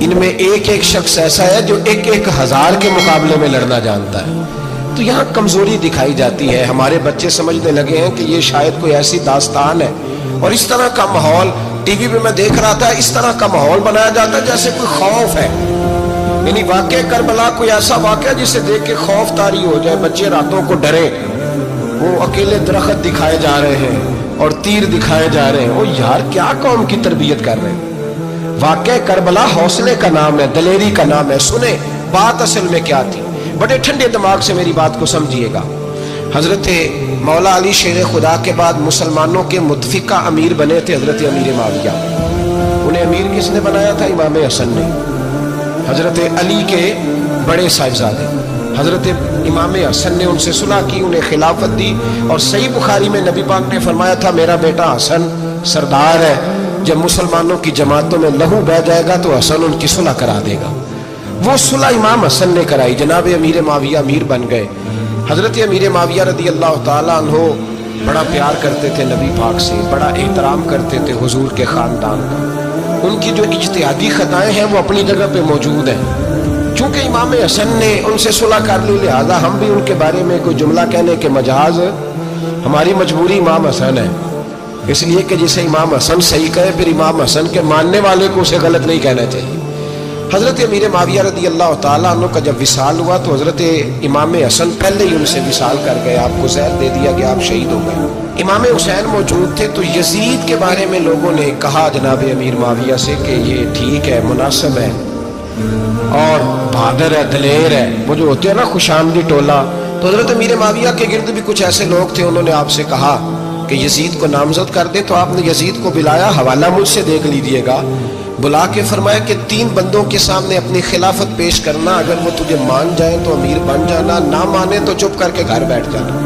ان میں ایک ایک شخص ایسا ہے جو ایک ایک ہزار کے مقابلے میں لڑنا جانتا ہے. تو یہاں کمزوری دکھائی جاتی ہے. ہمارے بچے سمجھنے لگے ہیں کہ یہ شاید کوئی ایسی داستان ہے, اور اس طرح کا ماحول ٹی وی پہ میں دیکھ رہا تھا, اس طرح کا ماحول بنایا جاتا ہے جیسے کوئی خوف ہے. یعنی واقع کربلا کوئی ایسا واقعہ جسے دیکھ کے خوف طاری ہو جائے, بچے راتوں کو ڈرے. وہ اکیلے درخت دکھائے جا رہے ہیں اور تیر دکھائے جا رہے ہیں. وہ یار کیا قوم کی تربیت کر رہے ہیں. واقع کربلا حوصلے کا نام ہے, دلیری کا نام ہے. سنیں بات اصل میں کیا تھی, بڑے ٹھنڈے دماغ سے میری بات کو سمجھیے گا. حضرت مولا علی شیر خدا کے بعد مسلمانوں کے متفقہ امیر بنے تھے حضرت امیر معاویہ. انہیں امیر کس نے بنایا تھا؟ امام حسن نے. حضرت علی کے بڑے صاحبزادے حضرت امام حسن نے ان سے صلح کی, انہیں خلافت دی. اور صحیح بخاری میں نبی پاک نے فرمایا تھا میرا بیٹا حسن سردار ہے, جب مسلمانوں کی جماعتوں میں لہو بہ جائے گا تو حسن ان کی صلح کرا دے گا. وہ صلح امام حسن نے کرائی. جناب امیر معاویہ امیر بن گئے. حضرت امیر معاویہ رضی اللہ تعالیٰ عنہ بڑا پیار کرتے تھے نبی پاک سے, بڑا احترام کرتے تھے حضور کے خاندان کا. ان کی جو اجتہادی خطائیں ہیں وہ اپنی جگہ پہ موجود ہیں. چونکہ امام حسن نے ان سے صلح کر لی, لہذا ہم بھی ان کے بارے میں کوئی جملہ کہنے کے مجاز, ہماری مجبوری امام حسن ہے. اس لیے کہ جسے امام حسن صحیح کہے پھر امام حسن کے ماننے والے کو اسے غلط نہیں کہنا چاہیے. حضرت امیر معاویہ رضی اللہ تعالیٰ عنہ کا جب وصال ہوا تو حضرت امام حسن پہلے ہی ان سے وصال کر گئے. آپ کو زہر دے دیا گیا, آپ شہید ہو گئے. امام حسین موجود تھے. تو یزید کے بارے میں لوگوں نے کہا جناب امیر معاویہ سے کہ یہ ٹھیک ہے, مناسب ہے اور بہادر ہے, دلیر ہے, وہ جو ہوتے ہیں نا خوش آمدی ٹولہ. تو حضرت امیر معاویہ کے گرد بھی کچھ ایسے لوگ تھے, انہوں نے آپ سے کہا کہ یزید کو نامزد کر دیں. تو آپ نے یزید کو بلایا, حوالہ مجھ سے دیکھ لیجیے گا. بلا کے فرمایا کہ 3 بندوں کے سامنے اپنی خلافت پیش کرنا, اگر وہ تجھے مان جائیں تو امیر بن جانا, نہ مانے تو چپ کر کے گھر بیٹھ جانا.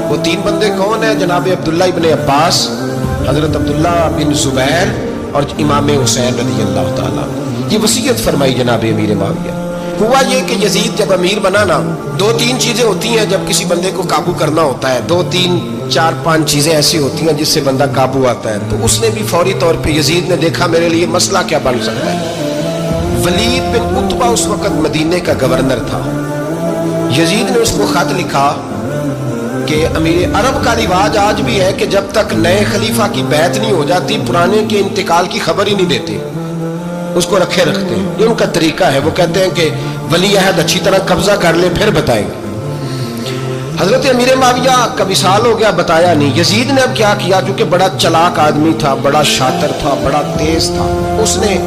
وہ 3 بندے کون ہیں؟ جناب عبداللہ ابن عباس, حضرت عبداللہ بن زبیر اور امام حسین رضی اللہ تعالیٰ. یہ وصیت فرمائی جناب امیر معاویہ. ہوا یہ کہ یزید جب امیر بنا نا, 2-3 چیزیں ہوتی ہیں جب کسی بندے کو قابو کرنا ہوتا ہے. 2-3-4-5 چیزیں ایسی ہوتی ہیں جس سے بندہ قابو آتا ہے. تو اس نے بھی فوری طور پہ, یزید نے دیکھا میرے لیے مسئلہ کیا بن سکتا ہے. ولید بن عتبہ اس وقت مدینے کا گورنر تھا. یزید نے اس کو خط لکھا کہ امیر عرب کا رواج آج بھی ہے کہ جب تک نئے خلیفہ کی بیعت نہیں ہو جاتی پرانے کے انتقال کی خبر ہی نہیں دیتے, اس کو رکھے رکھتے ہیں. یہ ان کا طریقہ ہے. وہ کہتے ہیں کہ ولی عہد اچھی طرح قبضہ کر لے پھر بتائیں گے. حضرت امیر معاویہ کا وصال ہو گیا, بتایا نہیں. یزید نے اب کیا کیا, چونکہ بڑا چلاک آدمی تھا, بڑا شاطر تھا, بڑا تیز تھا, اس نے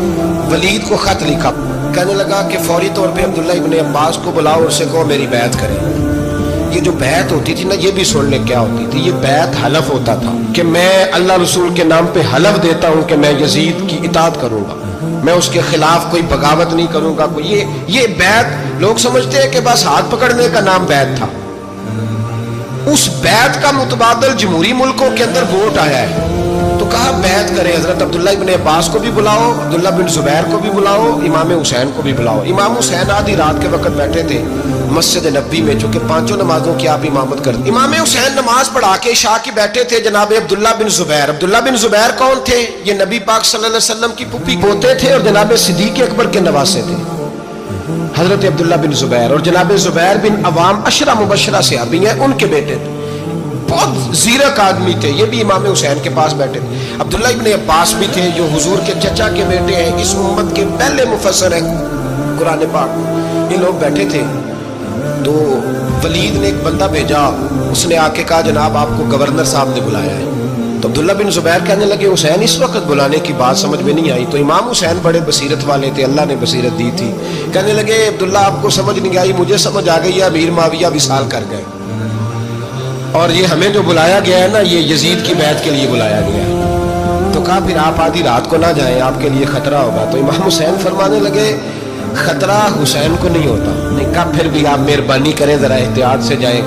ولید کو خط لکھا. کہنے لگا کہ فوری طور پہ عبداللہ ابن عباس کو بلاؤ اور سے کہو میری بیعت کریں. یہ جو بیعت ہوتی تھی نا, یہ بھی سن لے کیا ہوتی تھی. یہ بیعت حلف ہوتا تھا کہ میں اللہ رسول کے نام پہ حلف دیتا ہوں کہ میں یزید کی اطاعت کروں گا, میں اس کے خلاف کوئی بغاوت نہیں کروں گا. یہ بیعت لوگ سمجھتے ہیں کہ بس ہاتھ پکڑنے کا نام بیعت تھا. اس بیعت کا متبادل جمہوری ملکوں کے اندر ووٹ آیا ہے. تو کہا بیعت کریں. حضرت عبداللہ ابن عباس کو بھی بلاؤ, عبداللہ بن زبیر کو بھی بلاؤ, امام حسین کو بھی بلاؤ. امام حسین آدھی رات کے وقت بیٹھے تھے مسجد نبی میں, چونکہ 5 نمازوں کی آپ امامت کرتے. امام حسین نماز پڑھا کے عشاء کی بیٹھے تھے. جناب عبداللہ بن زبیر, عبداللہ بن زبیر کون تھے؟ یہ نبی پاک صلی اللہ علیہ وسلم کی پھوپھی پوتے تھے اور جناب صدیق اکبر کے نواسے تھے. حضرت عبداللہ بن زبیر اور جناب زبیر بن عوام عشرہ مبشرہ صحابی ہیں, ان کے بیٹے تھے. بہت زیرک آدمی تھے. یہ بھی امام حسین کے پاس بیٹھے تھے. عبداللہ ابن عباس بھی تھے جو حضور کے چچا کے بیٹے ہیں, اس امت کے پہلے مفسر ہیں قرآن پاک. یہ لوگ بیٹھے تھے. تو ولید نے ایک بندہ بھیجا, اس نے آ کے کہا جناب آپ کو گورنر صاحب نے بلایا ہے. تو عبداللہ بن زبیر کہنے لگے حسین اس وقت بلانے کی بات سمجھ میں نہیں آئی. تو امام حسین بڑے بصیرت والے تھے, اللہ نے بصیرت دی تھی. کہنے لگے عبداللہ آپ کو سمجھ نہیں آئی, مجھے سمجھ آ گئی ہے, امیر معاویہ وصال کر گئے اور یہ ہمیں جو بلایا گیا ہے نا یہ یزید کی بیعت کے لیے بلایا گیا ہے. تو کہا پھر آپ آدھی رات کو نہ جائیں, آپ کے لیے خطرہ ہوگا. تو امام حسین فرمانے لگے خطرہ حسین کو نہیں ہوتا. نہیں کہا پھر بھی آپ مہربانی کریں ذرا احتیاط سے جائیں.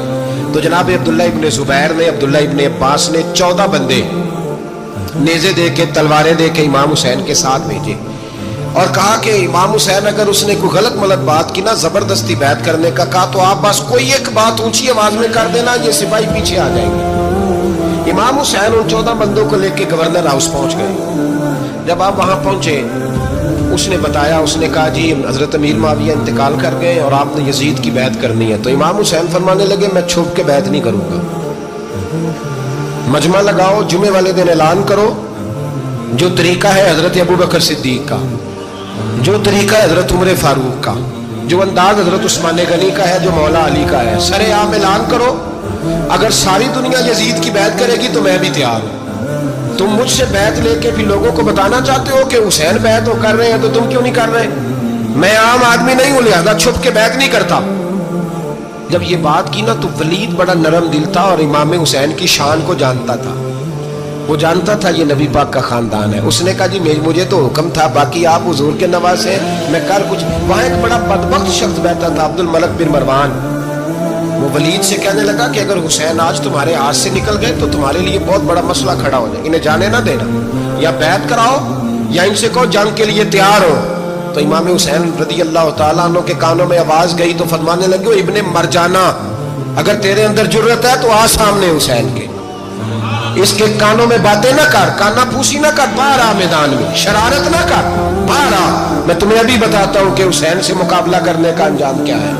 تو جناب عبداللہ ابن زبیر نے, عبداللہ ابن عباس نے 14 بندے نیزے دے کے, تلواریں دے کے امام حسین کے ساتھ بھیجے اور کہا کہ امام حسین اگر اس نے کوئی غلط ملت بات کی نا, زبردستی بیعت کرنے کا کہا, تو آپ بس کوئی ایک بات اونچی آواز میں کر دینا, یہ سپاہی پیچھے آ جائیں گے. امام حسین ان 14 بندوں کو لے کے گورنر ہاؤس پہنچ گئے. جب آپ وہاں پہنچے उसने बताया, उसने कहा जी हजरत अमीर माविया इंतकाल कर गए और आपने यजीद की बैत करनी है। तो इमाम हुसैन फरमाने लगे मैं छुप के बैत नहीं करूंगा, मजमा लगाओ, जुमे वाले दिन ऐलान करो, जो तरीका है हजरत अबू बकर सिद्दीक का, जो तरीका है हजरत उमर फारूक का, जो अंदाज हजरत उस्मान गनी का है, जो मौला अली का है, सरेआम ऐलान करो, अगर सारी दुनिया यजीद की बैत करेगी तो मैं भी तैयार हूं। तुम मुझसे बैत लेके भी लोगों को बताना चाहते हो कि हुसैन बैत तो कर रहे हैं, तो तुम क्यों नहीं कर रहे? मैं आम आदमी नहीं हूं, लिहाजा छुप के बैत नहीं करता। जब ये बात की ना तो वलीद बड़ा नरम दिल था और इमाम हुसैन की शान को जानता था, वो जानता था ये नबी पाक का खानदान है। उसने कहा जी मुझे तो हुक्म था, बाकी आप हुजूर के नवाज हैं, मैं कर कुछ। वहां एक बड़ा बदबख्त शख्स बैठा था, अब्दुल मलिक बिन मरवान। वो वलीद से कहने लगा कि अगर हुसैन आज तुम्हारे हाथ से निकल गए तो तुम्हारे लिए बहुत बड़ा मसला खड़ा हो जाए, इन्हें जाने ना देना, या बैत कराओ या इनसे कहो जंग के लिए तैयार हो। तो इमाम हुसैन रदी अल्लाह तआला अन्हु के कानों में आवाज गई तो फरमाने लगे, इब्ने मरजाना, अगर तेरे अंदर जुर्रत है तो आ सामने हुसैन के, इसके कानों में बातें ना कर, काना फूसी ना कर, बाहर आ मैदान में, शरारत ना कर, बाहर आ, मैं तुम्हें अभी बताता हूं कि हुसैन से मुकाबला करने का अंजाम क्या है।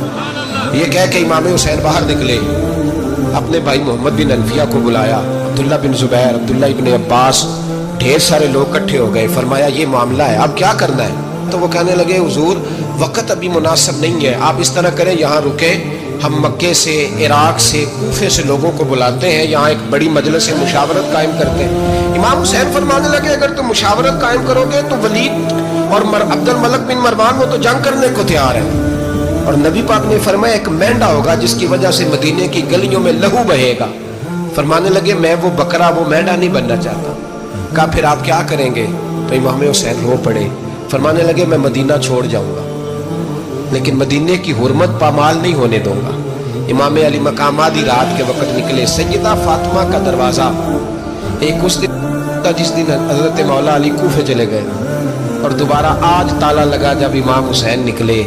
ये कह के इमाम हुसैन बाहर निकले, अपने भाई मोहम्मद बिन अनफिया को बुलाया, अब्दुल्ला बिन जुबैर, अब्दुल्ला इब्न अब्बास, ढेर सारे लोग इकट्ठे हो गए। फरमाया ये मामला है, अब क्या करना है? तो वो कहने लगे हुजूर वक्त अभी मुनासिब नहीं है, आप इस तरह करें, यहाँ रुके, हम मक्के से, इराक से, कूफे से लोगों को बुलाते हैं, यहाँ एक बड़ी मजलिस मुशावरत कायम करते हैं। इमाम हुसैन फरमाने लगे अगर तुम मुशावरत कायम करोगे तो वलीद और अब्दुल मलिक बिन मरवान वो तो जंग करने को तैयार है, और नबी पाक ने फरमाया एक मेंढा होगा जिसकी वजह से मदीने की गलियों में लहू बहेगा। फरमाने लगे मैं वो बकरा, वो मेंढा नहीं बनना चाहता। कहा फिर आप क्या करेंगे? तो इमाम हुसैन रो पड़े, फरमाने लगे मैं मदीना छोड़ जाऊंगा, लेकिन मदीने की हुर्मत पामाल नहीं होने दूंगा। इमाम अली मकाम आधी रात के वक्त निकले, सैयदा फातिमा का दरवाजा एक उस दिन जिस दिन हजरत मौला अली कूफे चले गए, और दोबारा आज ताला लगा जब इमाम हुसैन निकले।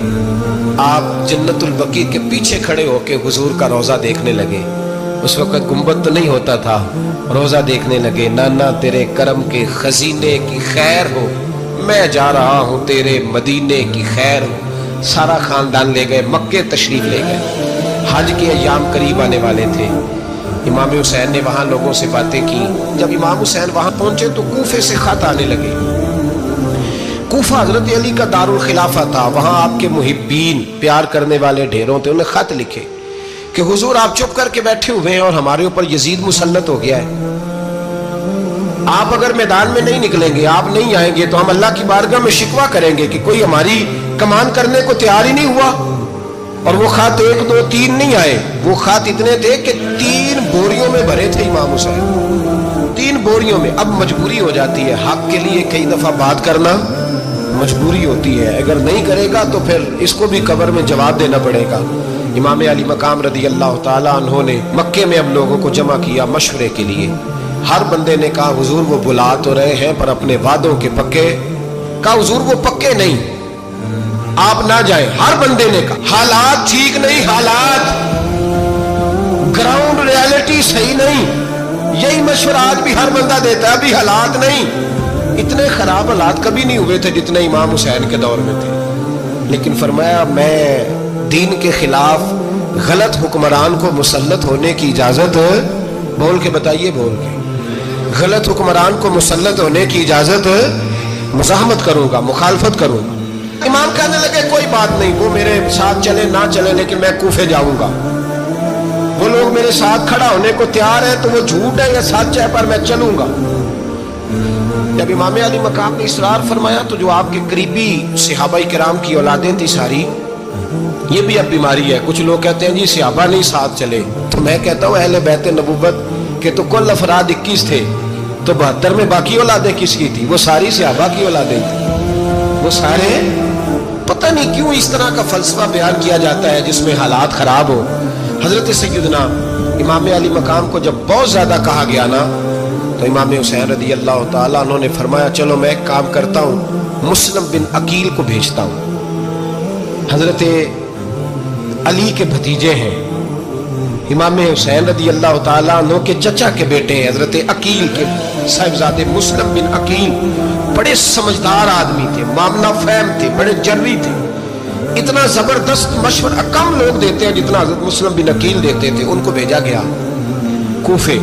आप जन्नतुल बकी के पीछे खड़े होके हुजूर का रोजा देखने लगे। उस वक्त गुंबद तो नहीं होता था, रोजा देखने लगे। नाना तेरे करम के खजीने की खैर हो, मैं जा रहा हूँ तेरे मदीने की खैर हो। सारा खानदान ले गए, मक्के तशरीफ ले गए। हज के अय्याम करीब आने वाले थे। इमाम हुसैन ने वहां लोगों से बातें की। जब इमाम हुसैन वहां पहुंचे तो कूफे से खत आने लगे। कूफा हजरत अली का दारुल खिलाफा था, वहां आपके मुहिब्बीन, प्यार करने वाले ढेरों थे। उन्हें खत लिखे कि हुजूर आप चुप करके बैठे हुए हैं और हमारे ऊपर यजीद मुसल्लत हो गया है। आप अगर मैदान में नहीं निकलेंगे, आप नहीं आएंगे तो हम अल्लाह की बारगाह में शिकवा करेंगे कि कोई हमारी कमान करने को तैयार ही नहीं हुआ। और वो खत 1 2 3 नहीं आए, वो खत इतने थे कि 3 बोरियों में भरे थे इमाम हुसैन, 3 बोरियों में। अब मजबूरी हो जाती है, हक के लिए कई दफा बात करना मजबूरी होती है, अगर नहीं करेगा तो फिर इसको भी कब्र में जवाब देना पड़ेगा। इमाम अली मकाम रदी अल्लाह ताला अन्हों ने मक्के में अब लोगों को जमा किया मशवरे के लिए। हर बंदे ने कहा हुजूर वो बुला तो रहे हैं पर अपने वादों के पक्के। कहा हुजूर वो पक्के नहीं, आप ना जाएं। हर बंदे ने कहा हालात ठीक नहीं, हालात ग्राउंड रियलिटी सही नहीं। यही मशवरा आज भी हर बंदा देता है, अभी हालात नहीं। इतने खराब हालात कभी नहीं हुए थे जितने इमाम हुसैन के दौर में थे। लेकिन फरमाया मैं दीन के खिलाफ गलत हुक्मरान को मुसल्लत होने की इजाजत, बोल के बताइए, बोल के, गलत हुक्मरान को मुसल्लत होने की इजाजत मुज़ाहमत करूंगा, मुखालफत करूंगा। इमाम कहने लगे कोई बात नहीं, वो मेरे साथ चले ना चले लेकिन मैं कूफे जाऊंगा। वो लोग मेरे साथ खड़ा होने को तैयार है तो वो झूठ है या सच है, पर मैं चलूंगा। जब इमाम अली मकाम ने इसरार फरमाया तो जो आपके करीबी सहाबा किराम की औलादें थी सारी, ये भी अब बीमारी है। कुछ लोग कहते हैं जी सहाबा नहीं साथ चले, तो मैं कहता हूँ अहले बैत नबुव्वत के तो कुल अफराद 21 थे, तो 72 में बाकी औलादें किसकी थी? वो सारी सहाबा की औलादें थी। वो सारे, पता नहीं क्यों इस तरह का फलसफा बयान किया जाता है जिसमें हालात खराब हो। हजरत सैयदना इमाम अली मकाम को जब बहुत ज्यादा कहा गया ना, तो इमाम हुसैन रदी अल्लाह ताला अन्हों ने फरमाया चलो मैं एक काम करता हूँ, मुस्लिम बिन अकील को भेजता हूँ। हजरत अली के भतीजे हैं, इमाम हुसैन रदी अल्लाह ताला अन्हों के चचा के बेटे हैं, हजरत अकील के साहिबजादे मुस्लिम बिन अकील। بڑے سمجھدار آدمی تھے، معاملہ فہم تھے، بڑے جرری تھے، اتنا زبردست مشورہ کم لوگ دیتے ہیں جتنا حضرت مسلم بن عقیل دیتے تھے۔ ان کو بھیجا گیا کوفے۔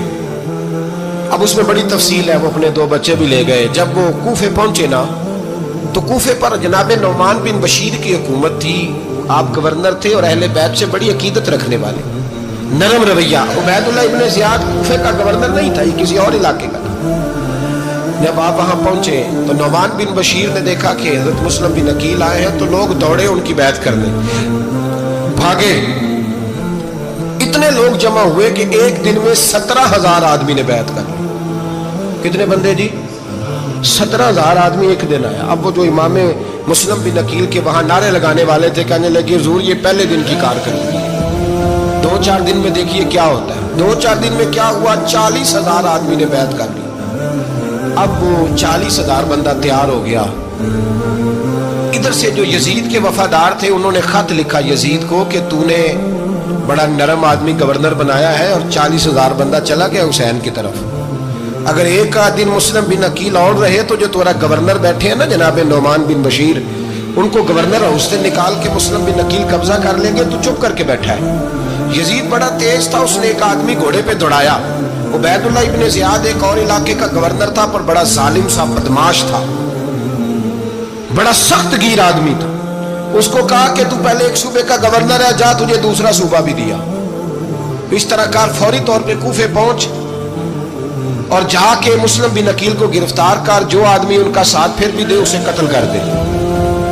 اب اس میں بڑی تفصیل ہے، وہ اپنے 2 بچے بھی لے گئے۔ جب وہ کوفے پہنچے نا تو کوفے پر جناب نعمان بن بشیر کی حکومت تھی، آپ گورنر تھے اور اہل بیت سے بڑی عقیدت رکھنے والے، نرم رویہ۔ عبید اللہ ابن زیاد کوفے کا گورنر نہیں تھا، یہ کسی اور علاقے کا تھا۔ جب آپ وہاں پہنچے تو نعمان بن بشیر نے دیکھا کہ حضرت مسلم بن عقیل آئے ہیں تو لوگ دوڑے ان کی بیعت کرنے، بھاگے۔ اتنے لوگ جمع ہوئے کہ ایک دن میں 17,000 آدمی نے بیعت کر لی۔ کتنے بندے جی؟ 17,000 آدمی ایک دن آیا۔ اب وہ جو امام مسلم بن عقیل کے وہاں نعرے لگانے والے تھے کہنے لگے حضور یہ پہلے دن کی کارکردگی ہے، 2-4 دن میں دیکھیے کیا ہوتا ہے۔ 2-4 دن میں کیا ہوا؟ 40,000 آدمی نے بیعت کر لی۔ اب وہ 40,000 بندہ تیار ہو گیا۔ ادھر سے جو یزید کے وفادار تھے انہوں نے خط لکھا یزید کو کہ تو نے بڑا نرم آدمی گورنر بنایا ہے اور 40,000 بندہ چلا گیا حسین کی طرف، اگر ایک دن مسلم بن عقیل اور رہے تو جو تمہارا گورنر بیٹھے ہیں نا جناب نعمان بن بشیر، ان کو گورنر ہاؤس سے نکال کے مسلم بن عقیل قبضہ کر لیں گے۔ تو چپ کر کے بیٹھا ہے۔ یزید بڑا تیز تھا، اس نے ایک آدمی گھوڑے پہ دوڑایا۔ عبید اللہ ابن زیاد ایک اور علاقے کا گورنر تھا پر بڑا ظالم سا بدماش تھا، بڑا سخت گیر آدمی تھا۔ اس کو کہا کہ تو پہلے ایک صوبے کا گورنر ہے، جا تجھے دوسرا صوبہ بھی دیا۔ اس طرح کار فوری طور پہ کوفے پہنچ اور جا کے مسلم بن عقیل کو گرفتار کر، جو آدمی ان کا ساتھ پھر بھی دے اسے قتل کر دے۔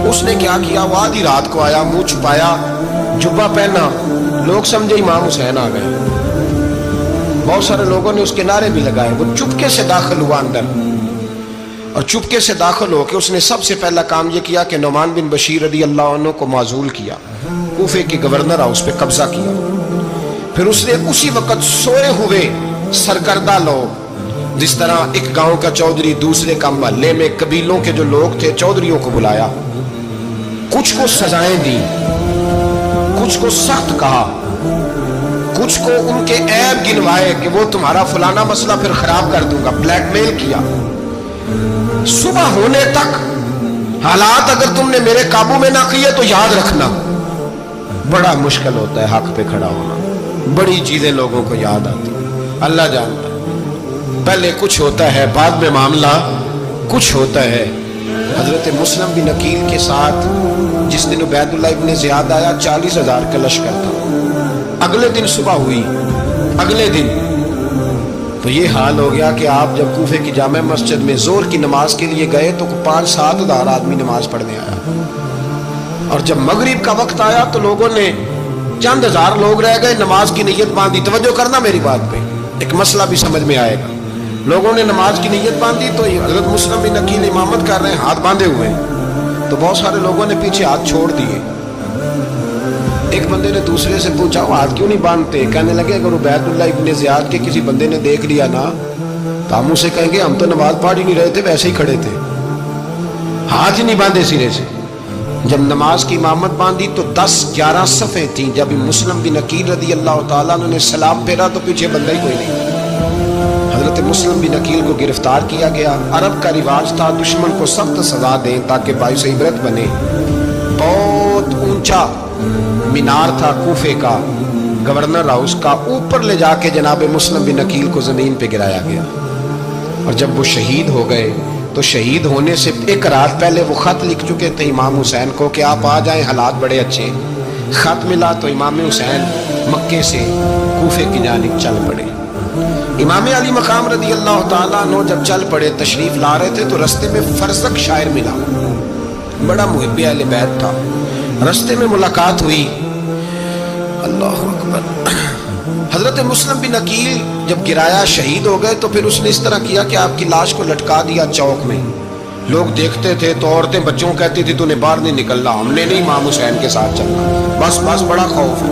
اس نے کیا کیا؟ وہ آدھی رات کو آیا، منہ چھپایا، جبہ پہنا، لوگ سمجھے امام حسین آ گئے۔ بہت سارے لوگوں نے اس کے نعرے بھی لگائے۔ وہ چپکے سے داخل ہوا اندر، اور چپکے سے داخل ہو کے اس نے سب سے پہلا کام یہ کیا کہ نعمان بن بشیر رضی اللہ عنہ کو معزول کیا، کوفے کے گورنر ہاؤس پہ قبضہ کیا۔ پھر اس نے اسی وقت سوئے ہوئے سرکردہ لوگ، جس طرح ایک گاؤں کا چودھری دوسرے کا محلے میں قبیلوں کے جو لوگ تھے چودھریوں کو بلایا، کچھ کو سزائیں دی، کچھ کو سخت کہا، کچھ کو ان کے عیب گنوائے کہ وہ تمہارا فلانا مسئلہ پھر خراب کر دوں گا، بلیک میل کیا۔ صبح ہونے تک حالات اگر تم نے میرے قابو میں نہ کیے تو یاد رکھنا بڑا مشکل ہوتا ہے حق پہ کھڑا ہونا، بڑی چیزیں لوگوں کو یاد آتی، اللہ جانتا ہے۔ پہلے کچھ ہوتا ہے، بعد میں معاملہ کچھ ہوتا ہے۔ حضرت مسلم بن عقیل کے ساتھ جس دن عبید اللہ ابن زیاد آیا 40,000 کا لشکر تھا۔ اگلے دن صبح ہوئی، اگلے دن تو یہ حال ہو گیا کہ آپ جب کوفے کی جامع مسجد میں زور کی نماز کے لیے گئے تو 5-7 ہزار آدمی نماز پڑھنے آیا، اور جب مغرب کا وقت آیا تو لوگوں نے چند ہزار لوگ رہ گئے، نماز کی نیت باندھی۔ توجہ کرنا میری بات پہ، ایک مسئلہ بھی سمجھ میں آئے گا۔ لوگوں نے نماز کی نیت باندھی تو حضرت مسلم بن عقیل امامت کر رہے ہیں، ہاتھ باندھے ہوئے ہیں، تو بہت سارے لوگوں نے پیچھے ہاتھ چھوڑ دیے۔ ایک بندے نے دوسرے سے پوچھا وہ ہاتھ کیوں نہیں باندھتے؟ کہنے لگے اگر عبید اللہ ابن زیاد کے کسی بندے نے دیکھ لیا نا تو ہم اسے کہیں گے ہم تو نماز پڑھ ہی نہیں رہے تھے، ویسے ہی کھڑے تھے، ہاتھ ہی نہیں باندھے سرے سے۔ جب نماز کی امامت باندھی تو 10-11 صفیں تھیں۔ جب مسلم بن عقیل رضی اللہ تعالیٰ عنہ نے سلام پھیرا تو پیچھے بندہ ہی کوئی نہیں۔ حضرت مسلم بن عقیل کو گرفتار کیا گیا۔ عرب کا رواج تھا دشمن کو سخت سزا دیں تاکہ باعث عبرت بنے۔ بہت اونچا مینار تھا کوفے کا گورنر ہاؤس کا، اوپر لے جا کے جناب مسلم بن عقیل کو زمین پہ گرایا گیا، اور جب وہ شہید ہو گئے تو شہید ہونے سے ایک رات پہلے وہ خط لکھ چکے تھے امام حسین کو کہ آپ آ جائیں، حالات بڑے اچھے۔ خط ملا تو امام حسین مکے سے کوفے کی جانب چل پڑے۔ امام علی مقام رضی اللہ تعالیٰ عنہ جب چل پڑے تشریف لا رہے تھے تو رستے میں فرزق شاعر ملا، بڑا محب اہل بیت تھا۔ رستے میں ملاقات ہوئی، اللہ اکبر۔ حضرت مسلم بن عقیل جب گرایا شہید ہو گئے تو پھر اس نے اس طرح کیا کہ آپ کی لاش کو لٹکا دیا چوک میں۔ لوگ دیکھتے تھے تو عورتیں بچوں کہتی تھی تو نے باہر نہیں نکلنا، ہم نے نہیں امام حسین کے ساتھ چلنا، بس بڑا خوف ہے،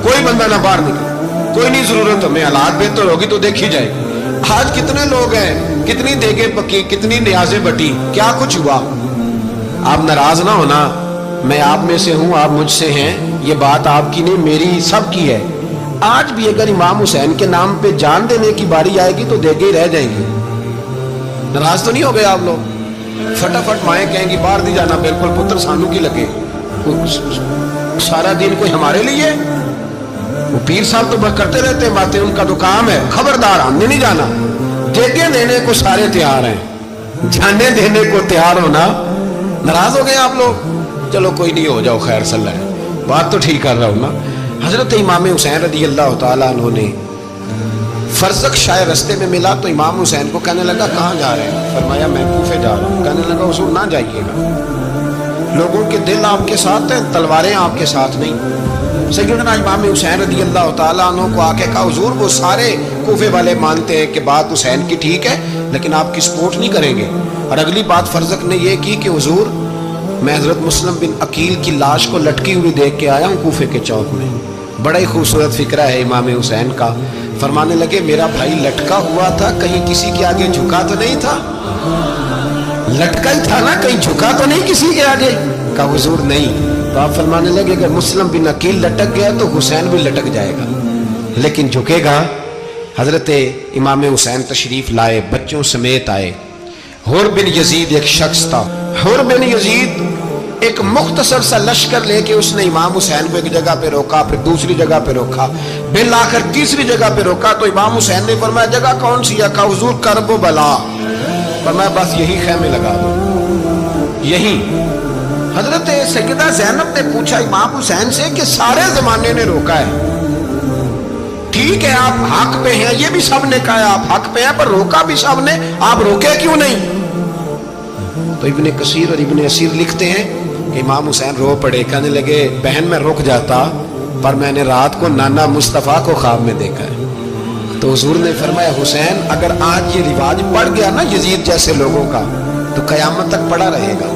کوئی بندہ نہ باہر نکلے، کوئی نہیں ضرورت ہمیں، حالات بہتر ہوگی تو دیکھی جائے گی۔ آج کتنے لوگ ہیں، کتنی دیگیں پکی، کتنی نیازیں بٹی، کیا کچھ ہوا۔ آپ ناراض نہ ہونا، میں آپ میں سے ہوں، آپ مجھ سے ہیں، یہ بات آپ کی نہیں میری سب کی ہے۔ آج بھی اگر امام حسین کے نام پہ جان دینے کی باری آئے گی تو دیگیں رہ جائیں گی۔ ناراض تو نہیں ہو گئے آپ لوگ؟ फटाफट माएँ कहेंगी बाहर नहीं जाना, बिल्कुल पुत्र सानू की लगे, सारा दिन कोई हमारे लिए। वो पीर साहब तो बस करते रहते हैं बातें, उनका तो काम है, खबरदार हमने नहीं जाना। देते देने को सारे तैयार हैं, जाने देने को तैयार होना। नाराज हो गए आप लोग, चलो कोई नहीं, हो जाओ खैर सल्ला है, बात तो ठीक कर रहा हूं ना। हजरत इमाम हुसैन रज़ी अल्लाह तआला अन्हु ने फरज़क शायर रस्ते में मिला तो इमाम हुसैन को कहने लगा कहाँ जा रहे हैं? फरमाया मैं कूफे जा रहा हूँ। कहने लगा हुजूर ना जाइएगा, लोगों के दिल आपके साथ हैं, तलवारें आपके साथ नहीं। सैयदना इमाम हुसैन रज़ी अल्लाह तआला अन्हु को आके कहा हुजूर वो सारे कूफे वाले मानते हैं कि बात हुसैन की ठीक है, लेकिन आपकी सपोर्ट नहीं करेंगे। और अगली बात फरज़क ने यह की कि हुजूर मैं हज़रत मुस्लिम बिन अकील की लाश को लटकी हुई देख के आया हूँ कूफे के चौक में। बड़ा ही खूबसूरत फिक्रा है इमाम हुसैन का। फरमाने लगे मेरा भाई लटका हुआ था, कहीं किसी के आगे झुका तो नहीं था? लटका ही था ना, कहीं झुका तो नहीं किसी के आगे? कहा हुजूर नहीं। तो आप फरमाने लगे अगर मुस्लिम बिन अकील लटक गया तो हुसैन भी लटक जाएगा, लेकिन झुकेगा। हजरत इमाम हुसैन तशरीफ लाए, बच्चों समेत आए। हुर बिन यजीद एक शख्स था। हुर बिन यजीद एक मुख्तसर सा लश्कर लेके उसने इमाम हुसैन को एक जगह पे रोका, फिर दूसरी जगह पे रोका, बिल आकर तीसरी जगह पे रोका। तो इमाम हुसैन ने फरमाया जगह कौन सी है? कहा हुजूर करब व बला। फरमाया बस यही खैमे लगा दो, यही। हजरत सैयदा ज़ैनब ने पूछा इमाम हुसैन से कि सारे जमाने ने रोका है, ठीक है आप हक पे हैं, ये भी सब ने कहा आप हक पे हैं, पर रोका भी सब ने, आप रोके क्यों नहीं? तो इब्ने कसीर और इब्ने असीर लिखते हैं इमाम हुसैन रो पड़े, कहने लगे बहन मैं रुक जाता, पर मैंने रात को नाना मुस्तफ़ा को ख्वाब में देखा है। तो हुजूर ने फरमाया हुसैन अगर आज ये रिवाज पड़ गया ना यजीद जैसे लोगों का, तो कयामत तक पड़ा रहेगा।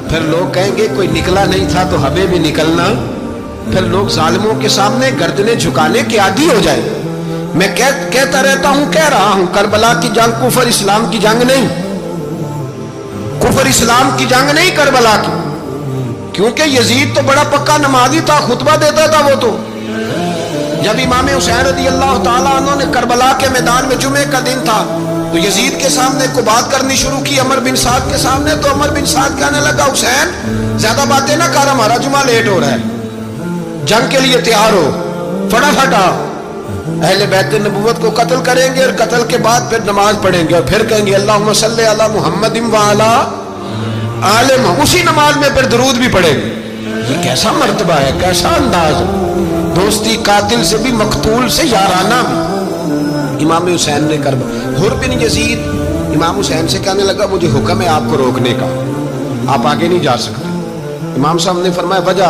फिर लोग कहेंगे कोई निकला नहीं था तो हमें भी निकलना, फिर लोग जालिमों के सामने गर्दने झुकाने के आदी हो जाए। मैं कहता रहता हूं, कह रहा हूं, करबला की जंग कुफर इस्लाम की जंग नहीं, कुफर इस्लाम की जंग नहीं करबला की, क्योंकि यजीद तो बड़ा पक्का नमाजी था, खुतबा देता था वो तो। जब इमाम हुसैन रज़ी अल्लाह तआला अन्हु ने करबला के मैदान में जुमे का दिन था तो यजीद के सामने को बात करनी शुरू की, अमर बिन साद के सामने। तो अमर बिन साद कहने लगा हुसैन ज्यादा बातें ना कर, हमारा जुमा लेट हो रहा है, जंग के लिए तैयार हो, फटाफट आ। अहले बैत नबुव्वत को कत्ल करेंगे और कत्ल के बाद फिर नमाज पढ़ेंगे और फिर कहेंगे अल्लाहुम्मा सल्ली अला मुहम्मदिन व अला आले मुहम्मद, उसी नमाज में फिर दरूद भी पढ़ेंगे। ये कैसा मर्तबा है, कैसा अंदाज, दोस्ती कातिल से भी मकतूल से याराना भी। इमाम हुसैन ने कर हुर बिन यजीद इमाम हुसैन से कहने लगा मुझे हुक्म है आपको रोकने का, आप आगे नहीं जा सकते। इमाम साहब ने फरमाया वजह?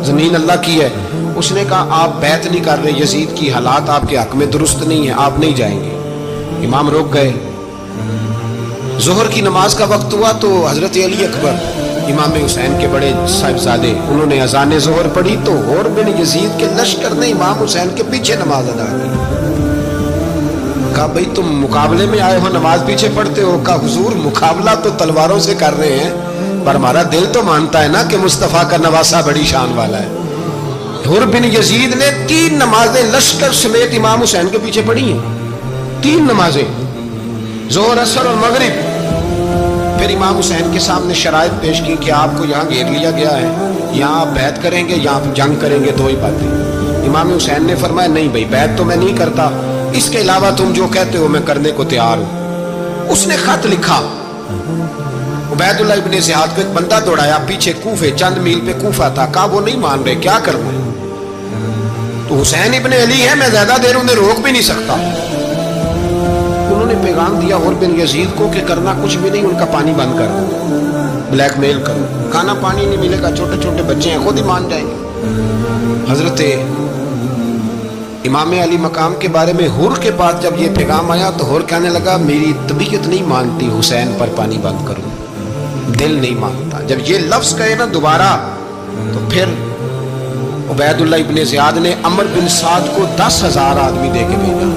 जमीन अल्लाह की है। उसने कहा आप बैत नहीं कर रहे, यजीद की हालात आपके हक में दुरुस्त नहीं है, आप नहीं जाएंगे। इमाम रोक गए। जोहर की नमाज का वक्त हुआ तो हजरत अली अकबर इमाम हुसैन के बड़े साहिबजादे, उन्होंने अजान जोहर पढ़ी तो हुर बिन यजीद के लश्कर ने इमाम हुसैन के पीछे नमाज अदा की। कहा भाई तुम मुकाबले में आए हो, नमाज पीछे पढ़ते हो? कहा हुजूर मुकाबला तो तलवारों से कर रहे हैं, पर हमारा दिल तो मानता है ना कि मुस्तफ़ा का नवासा बड़ी शान वाला है। हुर बिन यजीद ने 3 नमाजें लश्कर समेत इमाम हुसैन के पीछे पढ़ी हैं, 3 नमाजें, जोहर असर और मगरिब। फिर इमाम हुसैन के सामने शराइत पेश की कि आपको यहाँ घेर लिया गया है, यहाँ आप बैत करेंगे या आप जंग करेंगे, 2 ही बातें। इमाम हुसैन ने फरमाया नहीं भाई बैत तो मैं नहीं करता, इसके अलावा तुम जो कहते हो मैं करने को तैयार हूं। उसने खत लिखा, उबैदुल्लाह इब्ने ज़ियाद को एक बंदा दौड़ाया पीछे, कूफे चंद मील पे कूफा था। कहा वो नहीं मान रहे, क्या करना है? तो हुसैन इब्ने अली है, मैं ज्यादा देर उन्हें रोक भी नहीं सकता। उन्होंने पैगाम दिया हुर बिन यजीद को कि करना कुछ भी नहीं, उनका पानी बंद कर दो, ब्लैकमेल करो, खाना पानी नहीं मिलेगा, छोटे छोटे बच्चे हैं, खुद ही मान जाएंगे। हजरत इमाम अली मकाम के बारे में हुर के पास जब ये पैगाम आया तो हुर कहने लगा मेरी तबीयत नहीं मानती हुसैन पर पानी बंद करूं, दिल नहीं मानता। जब ये लफ्ज कहे ना दोबारा तो फिर उबैदुल्लाह इब्ने ज़ियाद ने अमर बिन साद को 10,000 आदमी दे के भेजा।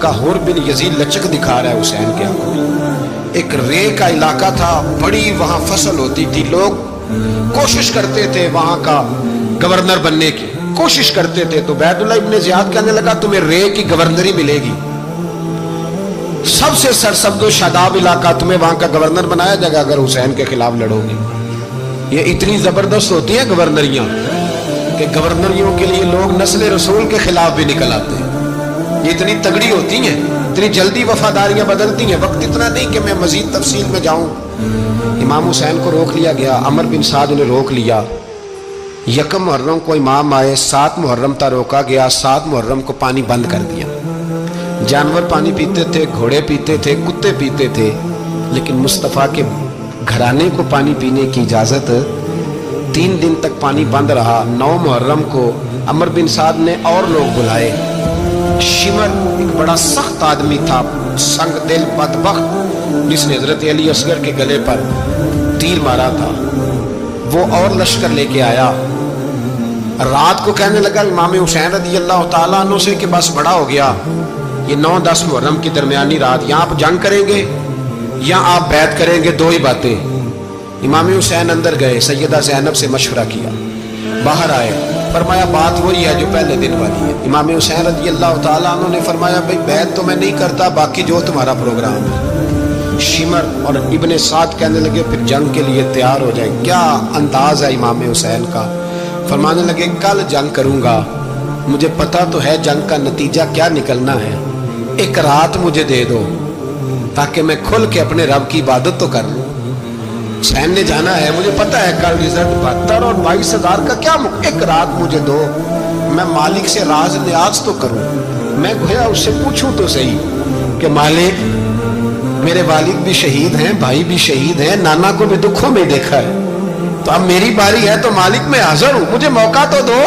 का हुर बिन यजीद लचक दिखा रहा है हुसैन के आंखों में। एक रे का इलाका था, बड़ी वहां फसल होती थी, लोग कोशिश करते थे वहां का गवर्नर बनने की कोशिश करते थे। तो उबैदुल्लाह इब्ने ज़ियाद कहने लगा तुम्हें रे की गवर्नरी मिलेगी। सबसे सरसब्द व शादाब इलाका, तुम्हें वहां का गवर्नर बनाया जाएगा अगर हुसैन के खिलाफ लड़ोगे। ये इतनी जबरदस्त होती है गवर्नरियां कि गवर्नरियों के लिए लोग नस्ल रसूल के खिलाफ भी निकल आते हैं। ये इतनी तगड़ी होती हैं, इतनी जल्दी वफादारियां बदलती हैं। वक्त इतना नहीं कि मैं मजीद तफसील में जाऊं। इमाम हुसैन को रोक लिया गया, अमर बिन साद ने रोक लिया। यकम मुहर्रम को इमाम आए, 7 मुहर्रम तक रोका गया। 7 मुहर्रम को पानी बंद कर दिया। जानवर पानी पीते थे, घोड़े पीते थे, कुत्ते पीते थे, लेकिन मुस्तफ़ा के घराने को पानी पीने की इजाज़त। 3 दिन तक पानी बंद रहा। 9 मुहर्रम को अमर बिन साद ने और लोग बुलाए। शिमर एक बड़ा सख्त आदमी था, संग दिल बदबख्त, जिसने हजरत अली असगर के गले पर तीर मारा था, वो और लश्कर लेके आया। रात को कहने लगा इमाम हुसैन रज़ी अल्लाह तआला अन्हु से कि बस बड़ा हो गया, ये 9-10 मुहर्रम की दरमियानी रात, या आप जंग करेंगे या आप बैत करेंगे, 2 ही बातें। इमाम हुसैन अंदर गए, सैयदा ज़ैनब से मशवरा किया, बाहर आए, फरमाया बात वही है जो पहले दिन वाली है। इमाम हुसैन रज़ी अल्लाह तआला अन्हु ने फरमाया भाई बैत तो मैं नहीं करता, बाकी जो तुम्हारा प्रोग्राम है। शिमर और इब्ने साद कहने लगे फिर जंग के लिए तैयार हो जाए। क्या अंदाज है इमाम हुसैन का। फरमाने लगे कल जंग करूंगा, मुझे पता तो है जंग का नतीजा क्या निकलना है, एक रात मुझे दे दो ताकि मैं खुल के अपने रब की इबादत तो कर लूं। हुसैन ने जाना है, मुझे पता है कल रिजल्ट 72 और 22,000 का क्या, एक रात मुझे दो, मैं मालिक से राज न्याज तो करूं। मैं गोया उससे पूछूं तो सही कि मालिक मेरे वालिद भी शहीद हैं, भाई भी शहीद हैं, नाना को भी दुखों में देखा है, तो अब मेरी बारी है, तो मालिक मैं हाजिर हूं, मुझे मौका तो दो।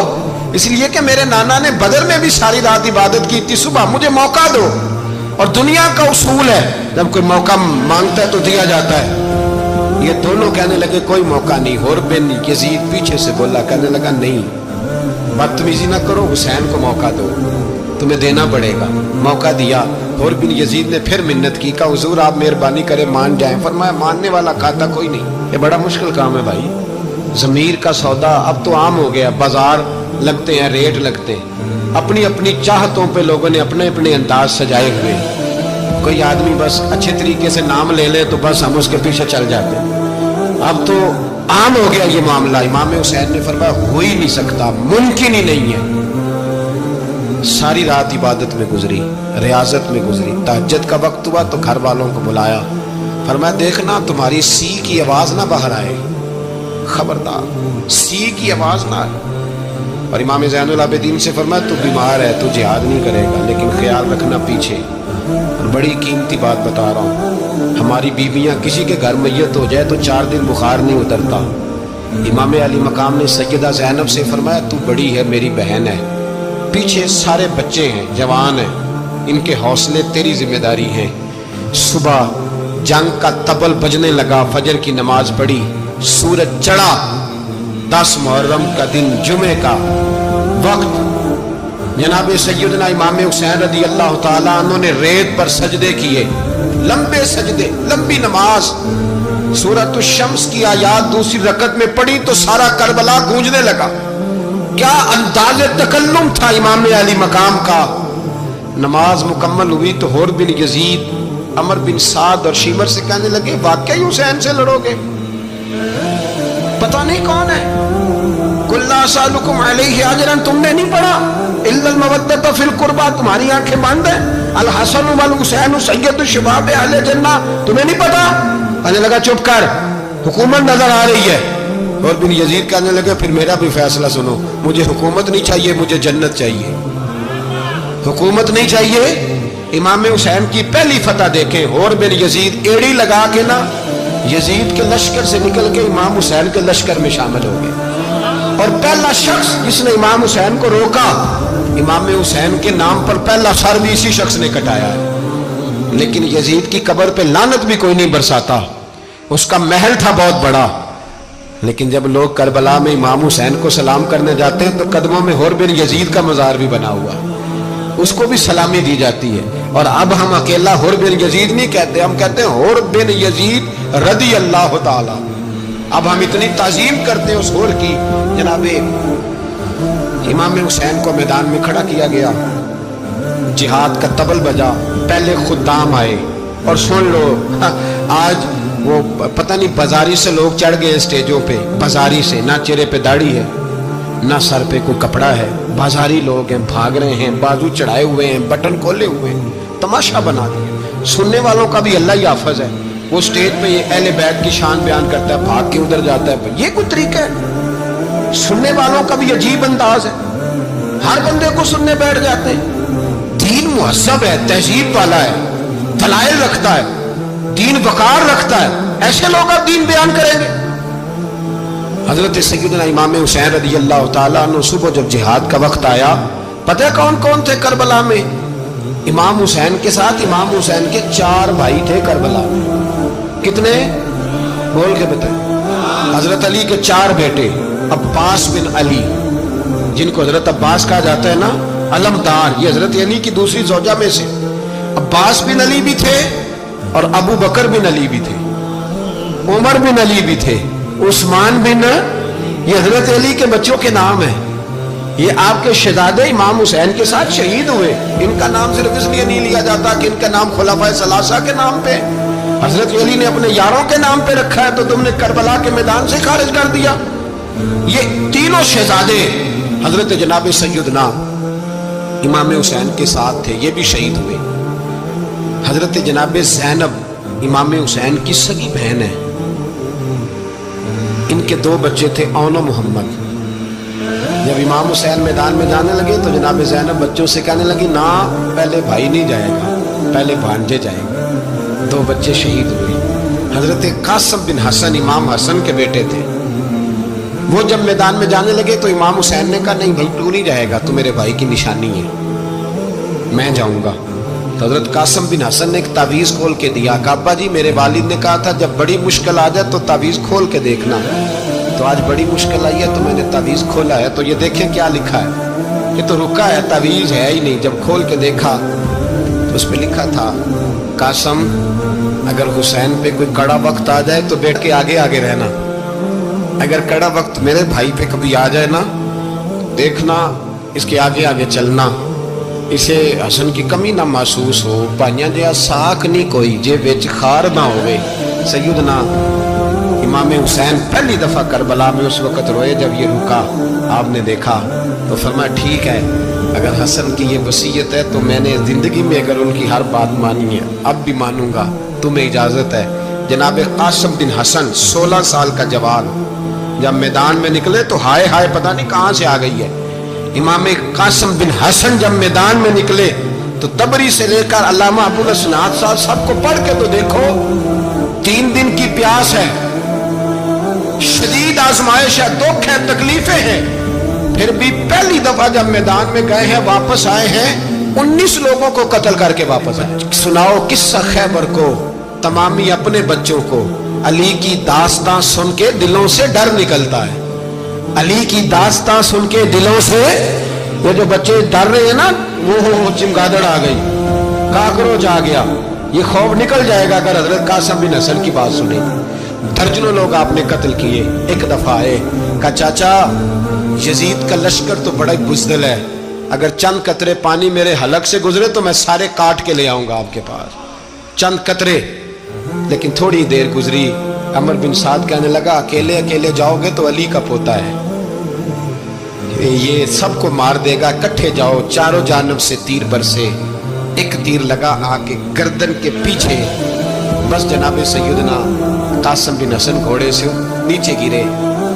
इसलिए कि मेरे नाना ने बदर में भी सारी रात इबादत की थी, सुबह मुझे मौका दो। और दुनिया का उसूल है जब कोई मौका मांगता है तो दिया जाता है। ये दोनों कहने लगे कोई मौका नहीं। हुर बिन यजीद पीछे से बोला, कहने लगा नहीं, बदतमीजी ना करो, हुसैन को मौका दो, तुम्हें देना पड़ेगा। मौका दिया। हुर बिन यजीद ने फिर मिन्नत की, कहा हुजूर आप मेहरबानी करें मान जाएं। फरमाया मानने वाला खाता कोई नहीं। ये बड़ा मुश्किल काम है भाई, ज़मीर का सौदा अब तो आम हो गया, बाजार लगते हैं, रेट लगते हैं, अपनी अपनी चाहतों पे लोगों ने अपने अपने अंदाज सजाए हुए। कोई आदमी बस अच्छे तरीके से नाम ले ले तो बस हम उसके पीछे चल जाते हैं। अब तो आम हो गया ये मामला। इमाम हुसैन ने फरमाया हो ही नहीं सकता, मुमकिन ही नहीं है। सारी रात इबादत में गुजरी, रियाजत में गुजरी। तहज्जुद का वक्त हुआ तो घर वालों को बुलाया, फरमाया देखना तुम्हारी सी की आवाज ना बाहर आए, खबरदार सी की आवाज ना आए। और इमाम ज़ैनुल आबिदीन से फरमाया तू बीमार है, तू जिहाद नहीं करेगा, लेकिन ख्याल रखना पीछे। और बड़ी कीमती बात बता रहा हूँ, हमारी बीवियाँ किसी के घर मैयत हो जाए तो 4 दिन बुखार नहीं उतरता। इमाम अली मकाम ने सैयदा ज़ैनब से फरमाया तू बड़ी है, मेरी बहन है, पीछे सारे बच्चे हैं, जवान हैं, इनके हौसले तेरी जिम्मेदारी है। सुबह जंग का तबल बजने लगा, फजर की नमाज पढ़ी, सूरज चढ़ा। 10 मुहर्रम का दिन, जुमे का वक्त। जनाब सैयदना इमाम हुसैन रज़ी अल्लाह ताला अन्हु ने रेत पर सजदे किए, लंबे सजदे, लंबी नमाज। सूरत शम्स की आयात दूसरी रकत में पढ़ी तो सारा करबला गूंजने लगा। क्या अंदाज़े तकल्लुम था इमाम अली मकाम का। नमाज मुकम्मल हुई तो हुर बिन यजीद, अमर बिन साद और शिमर से कहने लगे वाकई हुसैन से लड़ोगे, पता नहीं कौन है। कुल्ला सालुकुम अलैहि अजरन, तुमने नहीं पढ़ा, इल्लल मवद्दत फिल कुर्बा, तुम्हारी आंखें बंद है। अल हसन वल हुसैन सय्यदु शबाब अहले जन्नह, तुम्हें नहीं पता। कहने लगा चुप कर, हुकूमत नजर आ रही है। और बिन यजीद कहने लगे फिर मेरा भी फैसला सुनो, मुझे हुकूमत नहीं चाहिए, मुझे जन्नत चाहिए। हुकूमत नहीं चाहिए। इमाम हुसैन की पहली फतह देखें, और बिन यजीद एड़ी लगा के ना यजीद के लश्कर से निकल के इमाम हुसैन के लश्कर में शामिल हो गए। और पहला शख्स जिसने इमाम हुसैन को रोका, इमाम हुसैन के नाम पर पहला सर भी इसी शख्स ने कटाया है। लेकिन यजीद की कब्र पे लानत भी कोई नहीं बरसाता, उसका महल था बहुत बड़ा। लेकिन जब लोग करबला में इमाम हुसैन को सलाम करने जाते हैं तो कदमों में हुर बिन यजीद का मजार भी बना हुआ, उसको भी सलामी दी जाती है। और अब हम अकेला हुर बिन यजीद नहीं कहते, हम कहते हैं हुर बिन यजीद रदी अल्लाह ताला। अब हम इतनी ताजीम करते हैं उस हुर की। जनाबे इमाम हुसैन को मैदान में खड़ा किया गया, जिहाद का तबल बजा, पहले खुदाम आए। और सुन लो, आज वो पता नहीं बाजारी से लोग चढ़ गए स्टेजों पे, बाजारी से, ना चेहरे पे दाढ़ी है ना सर पे कोई कपड़ा है, बाजारी लोग हैं, भाग रहे हैं, बाजू चढ़ाए हुए हैं, बटन खोले हुए हैं, तमाशा बना दिया। सुनने वालों का भी अल्लाह ही हाफिज है, वो स्टेज पे ये अहले बैत की शान बयान करता है, भाग के उधर जाता है। ये कोई तरीका है? सुनने वालों का भी अजीब अंदाज है, हर बंदे को सुनने बैठ जाते हैं। दीन मुहज्जब है, तहजीब वाला है, दलाइल रखता है, दीन वकार रखता है, ऐसे लोग अब दीन बयान करेंगे। हजरत सैयदना इमाम हुसैन रज़ी अल्लाह ताला अन्हु सुबह जब जिहाद का वक्त आया, पता है कौन कौन थे करबला में? इमाम हुसैन के साथ इमाम हुसैन के 4 भाई थे करबला में। कितने? बोल के बताए। हजरत अली के 4 बेटे, अब्बास बिन अली, जिनको हजरत अब्बास कहा जाता है ना, अलमदार, ये हजरत अली की दूसरी ज़ौजा में से अब्बास बिन अली भी थे, और अबू बकर बिन अली भी थे, उमर बिन अली भी थे, उस्मान बिन, ये हजरत अली के बच्चों के नाम है। ये आपके शहजादे इमाम हुसैन के साथ शहीद हुए। इनका नाम सिर्फ इसलिए नहीं लिया जाता कि इनका नाम खुलाफाए सलासा के नाम पे, हजरत अली ने अपने यारों के नाम पे रखा है, तो तुमने करबला के मैदान से खारिज कर दिया। ये तीनों शहजादे हजरत जनाब सैयदना इमाम हुसैन के साथ थे, ये भी शहीद हुए। हजरत जनाब ज़ैनब इमाम हुसैन की सगी बहन है, इनके 2 बच्चे थे, औन और मोहम्मद। जब इमाम हुसैन मैदान में जाने लगे तो जनाब ज़ैनब बच्चों से कहने लगी, ना पहले भाई नहीं जाएगा, पहले भांजे जाएंगे। 2 बच्चे शहीद हुए। हजरत कासिम बिन हसन इमाम हसन के बेटे थे, वो जब मैदान में जाने लगे तो इमाम हुसैन ने कहा, नहीं भाई तू नहीं जाएगा, तू मेरे भाई की निशानी है, मैं जाऊंगा। तो हजरत कासिम बिन हसन ने एक तावीज़ खोल के दिया। अब्बा जी, मेरे वालिद ने कहा था जब बड़ी मुश्किल आ जाए तो तावीज़ खोल के देखना, तो आज बड़ी मुश्किल आई है तो मैंने तावीज़ खोला है, तो ये देखें क्या लिखा है। ये तो रुका है, तावीज़ है ही नहीं। जब खोल के देखा तो उस पर लिखा था, कासिम अगर हुसैन पे कोई कड़ा वक्त आ जाए तो बैठ के आगे आगे रहना, अगर कड़ा वक्त मेरे भाई पे कभी आ जाए ना, देखना इसके आगे आगे चलना, इसे हसन की कमी ना महसूस हो। भाइयां जिहा साख नहीं कोई जे विच खार ना होवे। सैयदना इमाम हुसैन पहली दफ़ा करबला में उस वक़्त रोए जब ये रुका, आपने देखा तो फरमाया, ठीक है, अगर हसन की ये वसीयत है तो मैंने ज़िंदगी में अगर उनकी हर बात मानी है, अब भी मानूंगा, तुम्हें इजाज़त है। जनाब कासिम बिन हसन 16 साल का जवान जब मैदान में निकले तो हाय हाय पता नहीं कहाँ से आ गई है। इमाम कासिम बिन हसन जब मैदान में निकले तो तबरी से लेकर अल्लामा अबुल हसनात साहब सबको पढ़ के तो देखो, 3 दिन की प्यास है, शदीद आजमाइश है, दुख है, तकलीफें हैं, फिर भी पहली दफा जब मैदान में गए हैं, वापस आए हैं, 19 लोगों को कत्ल करके वापस आए। सुनाओ किस्सा खैबर को, तमामी अपने बच्चों को। अली की दास्तां सुन के दिलों से डर निकलता है, अली की दास्तां सुन के दिलों से, ये जो बच्चे डर रहे हैं ना, वो चिमगादड़ आ गई, काकरोच आ गया, ये खौफ निकल जाएगा अगर हजरत कासिम बिन हसन की बात सुनी। दर्जनों लोग आपने कत्ल किए। एक दफा आए, कहा चाचा यजीद का लश्कर तो बड़ा बुज़दिल है, अगर चंद कतरे पानी मेरे हलक से गुजरे तो मैं सारे काट के ले आऊंगा आपके पास, चंद कतरे। लेकिन थोड़ी देर गुजरी, अमर बिन साद कहने लगा, अकेले अकेले जाओगे तो अली का पोता है, ये सबको मार देगा, इकट्ठे जाओ। चारों जानब से तीर बरसे, एक तीर लगा आके गर्दन के पीछे, बस जनाब सैयदना कासिम बिन हसन घोड़े से नीचे गिरे।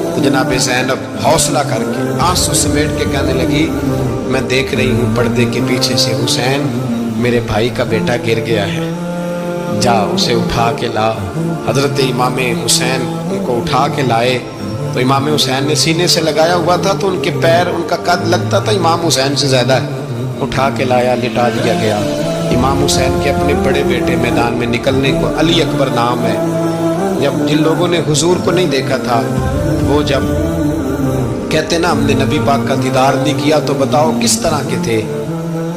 तो जनाब ज़ैनब हौसला करके आंसू समेट के कहने लगी, मैं देख रही हूँ पर्दे के पीछे से, हुसैन मेरे भाई का बेटा गिर गया है, जा उसे उठा के ला। हजरत इमाम हुसैन उनको उठा के लाए तो इमाम हुसैन ने सीने से लगाया हुआ था तो उनके पैर, उनका कद लगता था इमाम हुसैन से ज़्यादा है। उठा के लाया, लिटा दिया गया। इमाम हुसैन के अपने बड़े बेटे मैदान में निकलने को अली अकबर नाम है। जब जिन लोगों ने हुजूर को नहीं देखा था, वो जब कहते ना हमने नबी पाक का दीदार नहीं किया तो बताओ किस तरह के थे,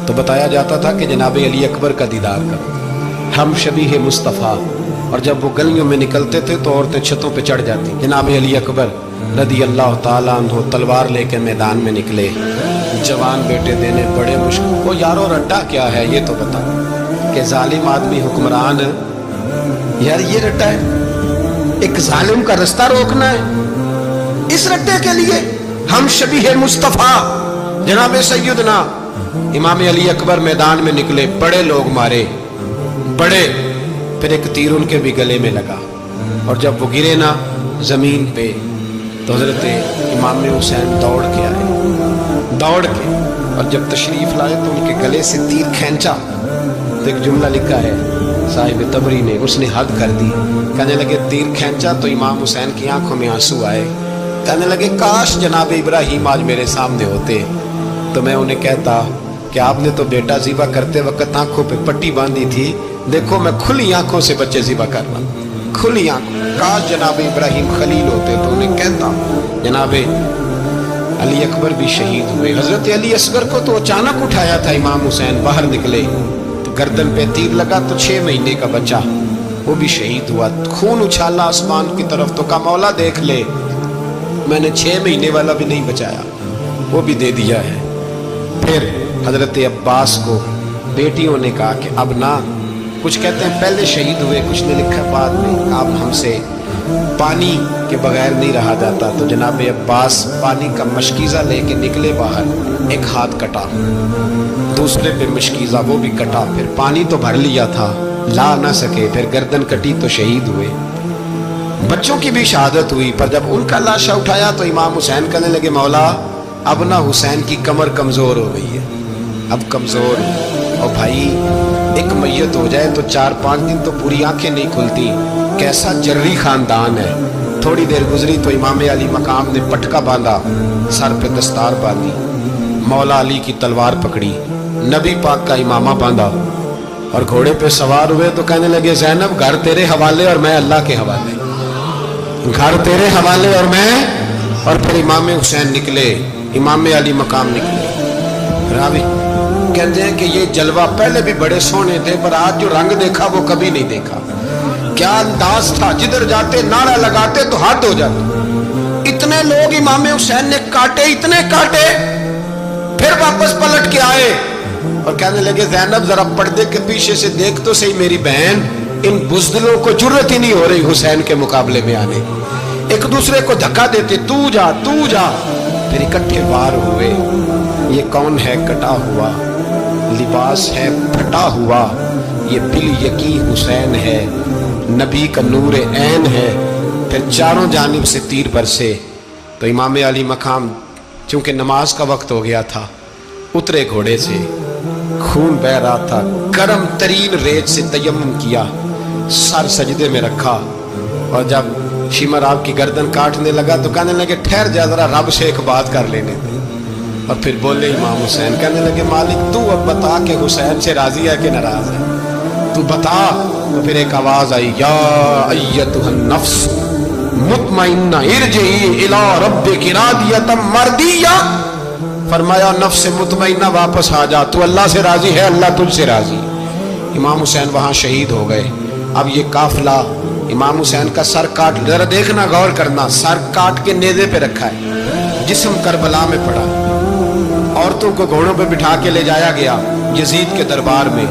तो बताया जाता था कि जनाब अली अकबर का दीदार करो, हम शबीह मुस्तफ़ा। और जब वो गलियों में निकलते थे तो औरतें छतों पे चढ़ जाती। जनाब अली अकबर रदी अल्लाह ताला अन्हु तलवार लेकर मैदान में निकले, जवान बेटे देने बड़े मुश्किल। वो यारो रट्टा क्या है ये तो बता, कि जालिम आदमी हुक्मरान है। यार ये रट्टा है, एक जालिम का रास्ता रोकना है। इस रट्टे के लिए हम शबीह मुस्तफा जनाब सैयदना इमाम अली अकबर मैदान में निकले, बड़े लोग मारे, बड़े, फिर एक तीर उनके भी गले में लगा, और जब वो गिरे ना जमीन पे तो हजरत इमाम हुसैन दौड़ के आए, दौड़ के, और जब तशरीफ लाए तो उनके गले से तीर खींचा तो एक जुमला लिखा है साहिब तबरी ने, उसने हद कर दी। कहने लगे तीर खींचा तो इमाम हुसैन की आंखों में आंसू आए। कहने लगे काश जनाब इब्राहिम आज मेरे सामने होते तो मैं उन्हें कहता कि आपने तो बेटा ज़िबा करते वक्त आंखों पे पट्टी बांधी थी, देखो मैं खुली आंखों से बच्चे ज़िबा कर रहा हूं, खुली आंखों। काश जनाब इब्राहिम खलील होते तो उन्हें कहता। जनाब अली अकबर भी शहीद हुए। हजरत अली असगर को तो अचानक उठाया था इमाम हुसैन, बाहर निकले तो गर्दन पे तीर लगा तो 6 महीने का बच्चा वो भी शहीद हुआ। खून उछाला आसमान की तरफ तो कहा मौला देख ले, मैंने 6 महीने वाला भी नहीं बचाया, वो भी दे दिया है। फिर हजरत अब्बास को बेटियों ने कहा कि अब ना, कुछ कहते हैं पहले शहीद हुए, कुछ ने लिखा बाद में, अब हमसे पानी के बगैर नहीं रहा जाता। तो जनाब अब्बास पानी का मशकीज़ा लेके निकले बाहर, एक हाथ कटा, दूसरे पे मशकीज़ा वो भी कटा, फिर पानी तो भर लिया था, ला ना सके, फिर गर्दन कटी तो शहीद हुए। बच्चों की भी शहादत हुई, पर जब उनका लाशा उठाया तो इमाम हुसैन कहने लगे मौला अब ना हुसैन की कमर कमज़ोर हो गई है, अब कमज़ोर। और भाई एक मैयत हो जाए तो 4-5 दिन तो पूरी आंखें नहीं खुलती, कैसा जर्री खानदान है। थोड़ी देर गुजरी तो इमाम अली मकाम ने पटका बांधा, सर पे दस्तार बांधी, मौला अली की तलवार पकड़ी, नबी पाक का इमामा बांधा और घोड़े पे सवार हुए। तो कहने लगे ज़ैनब घर तेरे हवाले और मैं अल्लाह के हवाले, घर तेरे हवाले और मैं। और फिर इमाम हुसैन निकले, इमाम अली मकाम निकले। रावी कहते हैं कि ये जलवा पहले भी बड़े सोने थे, पर आज जो रंग देखा वो कभी नहीं देखा। क्या अंदाज था, जिधर जाते नारा लगाते तो हाथ हो जाते। इतने लोग इमाम हुसैन ने काटे, इतने काटे, फिर वापस पलट के आए और कहने लगे ज़ैनब जरा पर्दे के पीछे से देख तो सही मेरी बहन, इन बुज़दिलों को जुर्रत ही नहीं हो रही हुसैन के मुकाबले में आने। एक दूसरे को धक्का देते, तू जा तू जा, फिर इकट्ठे वार हुए। ये कौन है कटा हुआ, लिबास है फटा हुआ, ये बिल यकी हुसैन है, नबी का नूर ऐन है। फिर चारों जानिब से तीर बरसे। तो इमाम अली मकाम चूंकि नमाज का वक्त हो गया था, उतरे घोड़े से, खून बह रहा था, गर्म तरीन रेत से तयम्मुम किया, सर सजदे में रखा, और जब शिमर आपकी गर्दन काटने लगा तो कहने लगे ठहर जा जरा, रब से एक बात कर लेने दे। और फिर बोले इमाम हुसैन, कहने लगे मालिक तू अब बता कि हुसैन से राजी है कि नाराज है, तू बता। तो फिर एक आवाज आई, या अय्यतुहन नफ्स मुतमइन्ना इरजिई इला रब्बिकी रादियतम मर्दिया। फरमाया नफ्स मुतमइन्ना वापस आ जा, तू अल्लाह से राजी है, अल्लाह तुझसे राजी। इमाम हुसैन वहां शहीद हो गए। अब ये काफिला इमाम हुसैन का सर काट, जरा देखना गौर करना, सर काट के नेज़े पे रखा है, जिस्म करबला में पड़ा। औरतों को घोड़ों पे बिठा के ले जाया गया यजीद के दरबार में।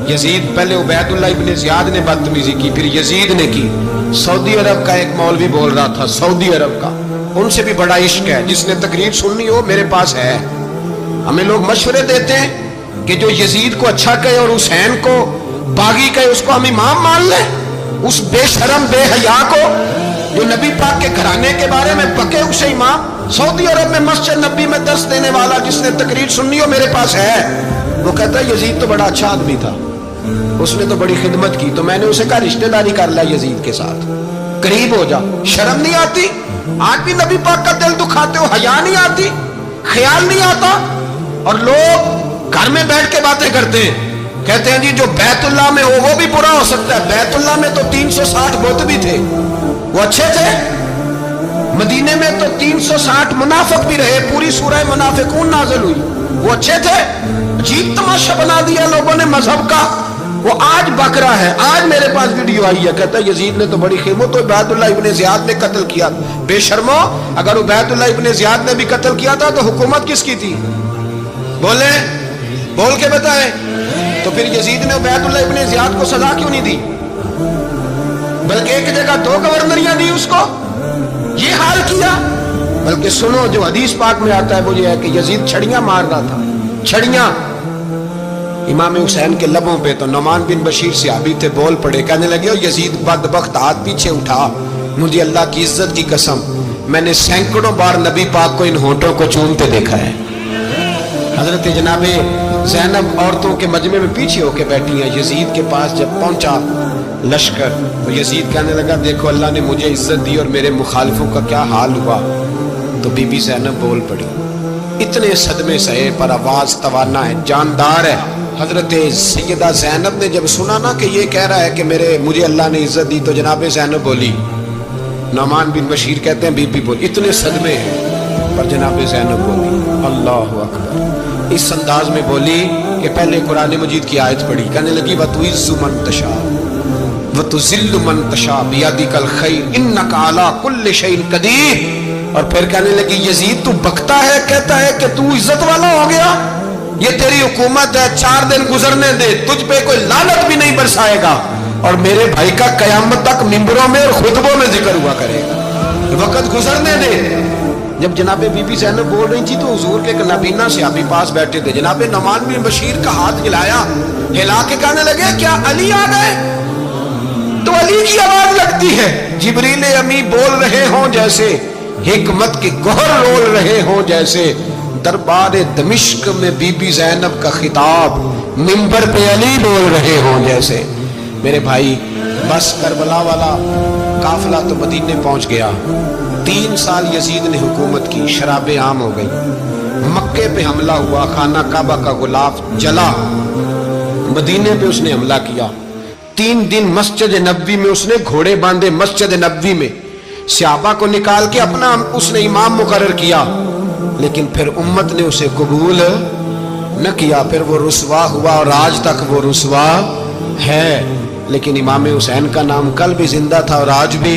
यजीद, पहले उबैदुल्लाह इब्ने ज़ियाद ने बदतमीजी की, फिर यजीद ने की। सऊदी अरब का एक मौलवी बोल रहा था, सऊदी अरब का, उनसे भी बड़ा इश्क है, जिसने तकरीर सुननी हो मेरे पास है। हमें लोग मशवरे देते हैं कि जो यजीद को अच्छा कहे और हुसैन को बागी कहे उसको हम इमाम मान लें। उस बेशरम बेहया को जो नबी पाक के घराने के बारे में बके उसे इमाम। सऊदी अरब में मस्जिद नबी में दर्स देने वाला जिसने तकरीर सुननी हो मेरे पास है। वो कहता है यजीद तो बड़ा अच्छा आदमी था, उसने तो बड़ी खिदमत की, तो मैंने उसे कहा रिश्तेदारी कर लिया यजीद के साथ, करीब हो जा। शर्म नहीं आती? आज भी नबी पाक का दिल दुखाते हो, हया नहीं आती, ख्याल नहीं आता? और लोग घर में बैठ के बातें करते हैं, कहते हैं जी जो बैतुल्लाह में हो वो भी बुरा हो सकता है। बैतुल्लाह में तो 360 बुत भी थे, वो अच्छे थे। मदीने में तो 360 मुनाफिक भी रहे, पूरी सूरह मुनाफिकून नाज़िल हुई, वो अच्छे थे। अजीब तमाशा बना दिया लोगों ने मजहब का। वो आज बकरा है, आज मेरे पास वीडियो आई है, कहता है यजीद ने तो बड़ी खिदमत, तो उबैदुल्लाह इब्ने ज़ियाद ने कत्ल किया। बेशर्मो, अगर उबैदुल्लाह इब्ने ज़ियाद ने भी कत्ल किया था तो हुकूमत किसकी थी? بولے بول کے بتائیں. تو پھر یزید نے عبید اللہ ابن زیاد کو سزا کیوں نہیں دی بلکہ ایک جگہ 2 گورنریاں دی اس کو؟ یہ حال کیا. بلکہ سنو جو حدیث پاک میں آتا ہے وہ یہ ہے کہ یزید چھڑیاں مار رہا تھا, چھڑیاں امام حسین کے لبوں پہ. تو نعمان بن بشیر صحابی تھے, بول پڑے, کہنے لگے او یزید بدبخت ہاتھ پیچھے اٹھا, مجھے اللہ کی عزت کی قسم میں نے سینکڑوں بار نبی پاک کو ان ہونٹوں کو چومتے دیکھا ہے. حضرت جناب زینب عورتوں کے مجمع میں پیچھے ہو کے بیٹھی ہیں. یزید کے پاس جب پہنچا لشکر تو یزید کہنے لگا دیکھو اللہ نے مجھے عزت دی اور میرے مخالفوں کا کیا حال ہوا. تو بی بی زینب بول پڑی, اتنے صدمے سہے پر آواز توانا ہے, جاندار ہے. حضرت سیدہ زینب نے جب سنا نا کہ یہ کہہ رہا ہے کہ مجھے اللہ نے عزت دی, تو جناب زینب بولی. نعمان بن بشیر کہتے ہیں بی بی بولی, اتنے صدمے ہیں پر جناب زینب بولی اللہ اکبر. اس انداز میں بولی کہ پہلے قرآن مجید کی آیت پڑھی, کہنے لگی وَتُعِزُّ مَن تَشَاءُ وَتُذِلُّ مَن تَشَاءُ بِيَدِكَ الْخَيْرُ إِنَّكَ عَلَىٰ كُلِّ شَيْءٍ قَدِيرٌ. اور پھر کہنے لگی یزید تو بکتا ہے, کہتا ہے کہ تو عزت والا ہو گیا, یہ تیری حکومت ہے, 4 دن گزرنے دے, تجھ پہ کوئی لعنت بھی نہیں برسائے گا, اور میرے بھائی کا قیامت تک ممبروں میں اور خطبوں میں ذکر ہوا کرے گا, وقت گزرنے دے. جب جناب بی بی زینب بول رہی تھی تو حضور کے ایک نابینا صحابی پاس بیٹھے تھے. جناب نعمان بن بشیر کا ہاتھ ہلایا, ہلا کے کہنے لگے کیا علی آ گئے؟ تو علی کی آواز لگتی ہے, جبریل امی بول رہے ہوں جیسے, حکمت کے گوہر رول رہے ہوں جیسے, دربار دمشق میں بی بی زینب کا خطاب منبر پہ علی بول رہے ہوں جیسے. میرے بھائی بس کربلا والا قافلہ تو مدینے پہنچ گیا. 3 سال یزید نے حکومت کی, شرابیں عام ہو گئی, مکے پہ حملہ ہوا, خانہ کعبہ کا غلاف جلا, مدینے پہ اس نے حملہ کیا. 3 دن مسجد نبوی میں اس نے گھوڑے باندھے, مسجد نبوی میں صحابہ کو نکال کے اپنا اس نے امام مقرر کیا, لیکن پھر امت نے اسے قبول نہ کیا. پھر وہ رسوا ہوا اور آج تک وہ رسوا ہے. لیکن امام حسین کا نام کل بھی زندہ تھا اور آج بھی.